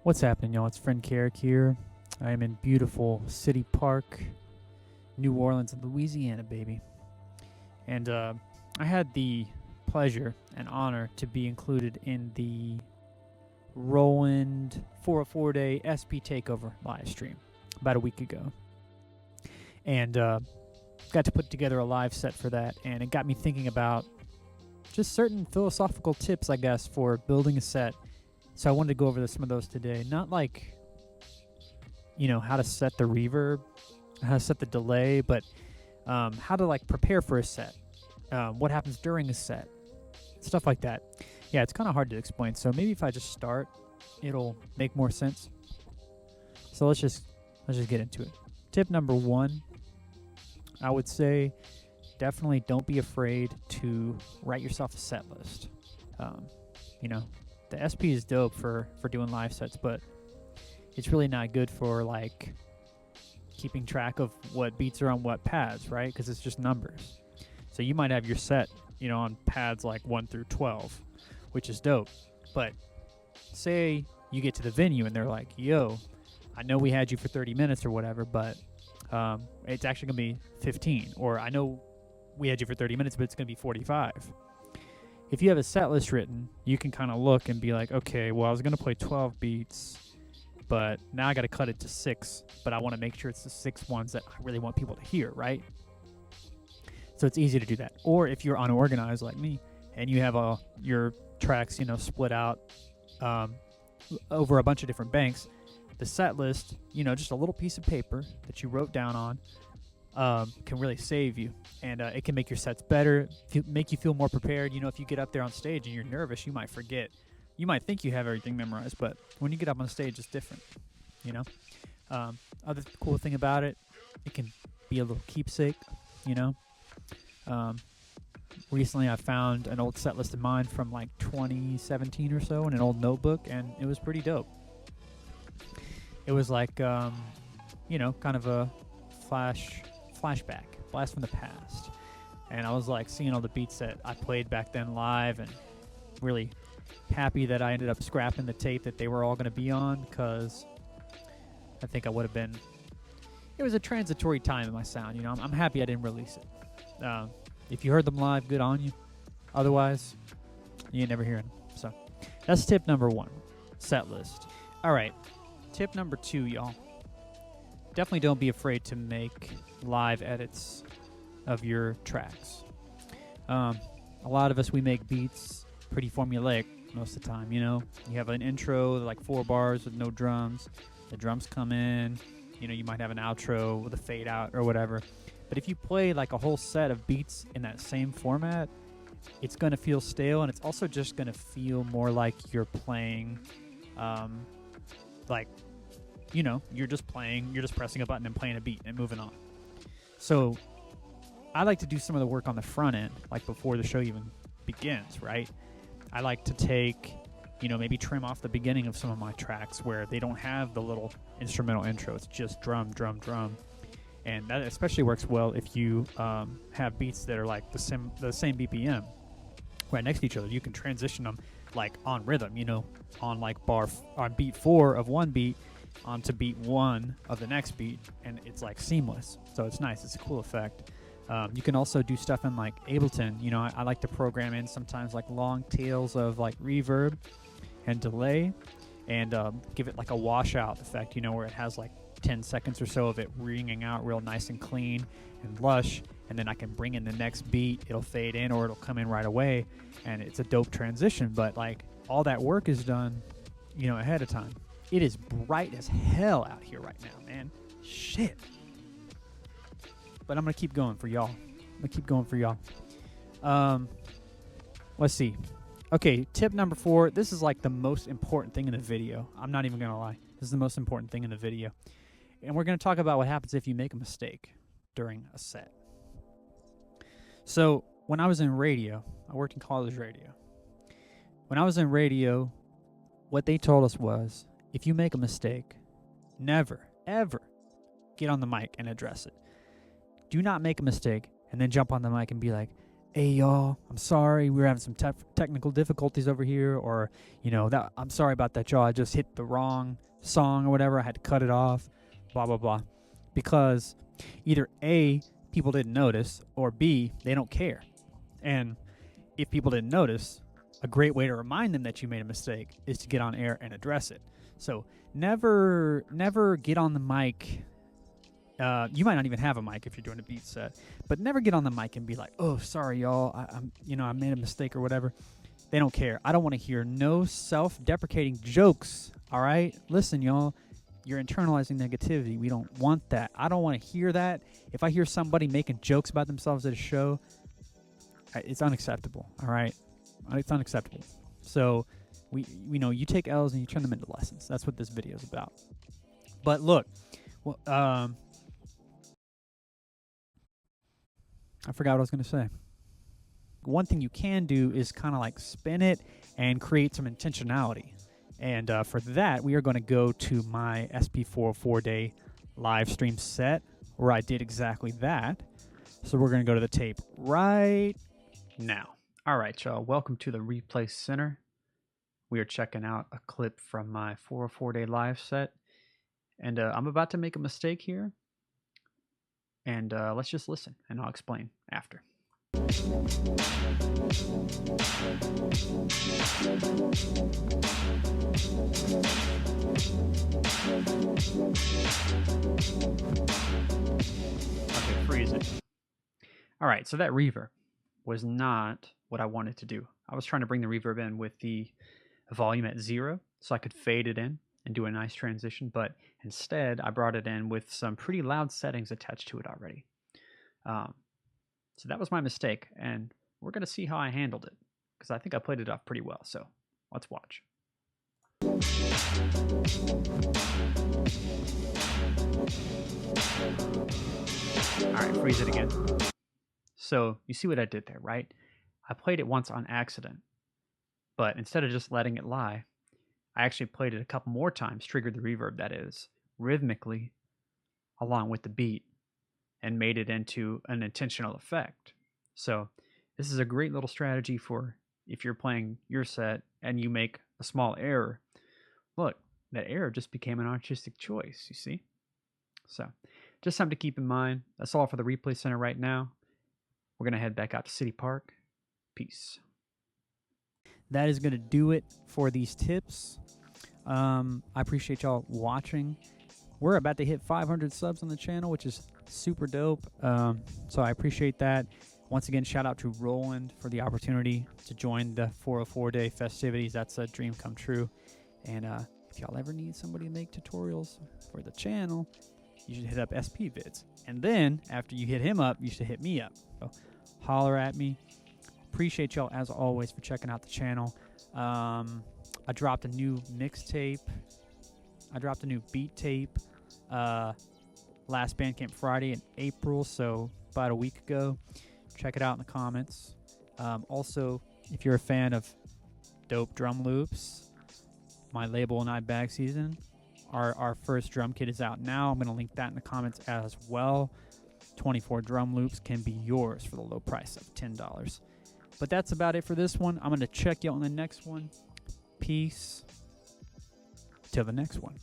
What's happening, y'all? It's friend Carrick here. I am in beautiful City Park, New Orleans, Louisiana, baby. And I had the pleasure and honor to be included in the Roland 404-day SP Takeover live stream about a week ago. And got to put together a live set for that, and it got me thinking about just certain philosophical tips, I guess, for building a set. So I wanted to go over some of those today. Not like, how to set the reverb, how to set the delay, but how to prepare for a set, what happens during a set, stuff like that. Yeah, it's kind of hard to explain. So maybe if I just start, it'll make more sense. So let's just get into it. Tip number 1, I would say, definitely don't be afraid to write yourself a set list. The SP is dope for doing live sets, but it's really not good for keeping track of what beats are on what pads, right? Because it's just numbers. So you might have your set, on pads 1 through 12, which is dope. But say you get to the venue and they're like, yo, I know we had you for 30 minutes or whatever, but it's actually going to be 15. Or I know we had you for 30 minutes, but it's going to be 45. If you have a set list written, you can kind of look and be like, okay, well, I was going to play 12 beats, but now I got to cut it to 6, but I want to make sure it's the 6 ones that I really want people to hear, right? So it's easy to do that. Or if you're unorganized like me and you have your tracks, split out over a bunch of different banks, the set list, just a little piece of paper that you wrote down on, can really save you, and it can make your sets better, make you feel more prepared. If you get up there on stage and you're nervous, you might forget. You might think you have everything memorized, but when you get up on stage, it's different. Other cool thing about it can be a little keepsake. Recently I found an old set list of mine from 2017 or so in an old notebook, and it was pretty dope. It was kind of a flashback, blast from the past. And I was seeing all the beats that I played back then live, and really happy that I ended up scrapping the tape that they were all going to be on, because I think I would have been, it was a transitory time in my sound. I'm happy I didn't release it. If you heard them live, good on you. Otherwise, you ain't never hearing them. So that's tip number 1, set list. All right, tip number 2, y'all. Definitely don't be afraid to make live edits of your tracks. A lot of us, we make beats pretty formulaic most of the time. You have an intro, 4 bars with no drums. The drums come in. You might have an outro with a fade out or whatever. But if you play a whole set of beats in that same format, it's going to feel stale, and it's also just going to feel more like you're playing, you're just pressing a button and playing a beat and moving on. So I like to do some of the work on the front end, before the show even begins, right? I like to take, maybe trim off the beginning of some of my tracks where they don't have the little instrumental intro. It's just drum, drum, drum. And that especially works well if you have beats that are the same BPM right next to each other. You can transition them on rhythm, on beat 4 of one beat onto beat 1 of the next beat, and it's seamless. So it's nice. It's a cool effect. You can also do stuff in Ableton. I like to program in sometimes long tails of reverb and delay, and give it a washout effect, where it has 10 seconds or so of it ringing out real nice and clean and lush, and then I can bring in the next beat. It'll fade in or it'll come in right away, and it's a dope transition. But all that work is done ahead of time. It is bright as hell out here right now, man. Shit. But I'm gonna keep going for y'all. Let's see. Okay, tip number 4. This is the most important thing in the video. I'm not even gonna lie. This is the most important thing in the video. And we're going to talk about what happens if you make a mistake during a set. So when I was in radio, I worked in college radio. When I was in radio, what they told us was, if you make a mistake, never, ever get on the mic and address it. Do not make a mistake and then jump on the mic and be like, hey y'all, I'm sorry, we were having some technical difficulties over here, or that I'm sorry about that, y'all. I just hit the wrong song or whatever. I had to cut it off. Blah blah blah. Because either A, people didn't notice, or B, they don't care. And if people didn't notice, a great way to remind them that you made a mistake is to get on air and address it. So never get on the mic. You might not even have a mic if you're doing a beat set, but never get on the mic and be like, "Oh, sorry, y'all. I made a mistake or whatever." They don't care. I don't want to hear no self-deprecating jokes. All right, listen, y'all. You're internalizing negativity. We don't want that. I don't want to hear that. If I hear somebody making jokes about themselves at a show, it's unacceptable. All right, it's unacceptable. So you take L's and you turn them into lessons. That's what this video is about. But look, well, I forgot what I was going to say. One thing you can do is kind of like spin it and create some intentionality. And for that, we are going to go to my SP404 day live stream set where I did exactly that. So we're going to go to the tape right now. All right, y'all. Welcome to the Replay Center. We are checking out a clip from my 404 day live set. And I'm about to make a mistake here. And let's just listen, and I'll explain after. Okay, freeze it. All right, so that reverb was not what I wanted to do. I was trying to bring the reverb in with the volume at 0 so I could fade it in and do a nice transition, but instead I brought it in with some pretty loud settings attached to it already. So that was my mistake, and we're going to see how I handled it, because I think I played it off pretty well, so let's watch. Alright, freeze it again. So you see what I did there, right? I played it once on accident, but instead of just letting it lie, I actually played it a couple more times, triggered the reverb, that is, rhythmically, along with the beat, and made it into an intentional effect. So this is a great little strategy for if you're playing your set and you make a small error. Look, that error just became an artistic choice, you see? So just something to keep in mind. That's all for the Replay Center right now. We're going to head back out to City Park. Peace. That is going to do it for these tips. I appreciate y'all watching. We're about to hit 500 subs on the channel, which is super dope. So I appreciate that. Once again, shout out to Roland for the opportunity to join the 404 day festivities. That's a dream come true. And if y'all ever need somebody to make tutorials for the channel, you should hit up SP Vids. And then after you hit him up, you should hit me up. So holler at me. Appreciate y'all as always for checking out the channel. I dropped a new mixtape. I dropped a new beat tape last Bandcamp Friday in April, so about a week ago. Check it out in the comments. Also, if you're a fan of dope drum loops, my label and I Bag Season, our first drum kit is out now. I'm going to link that in the comments as well. 24 drum loops can be yours for the low price of $10. But that's about it for this one. I'm going to check you on the next one. Peace. Till the next one.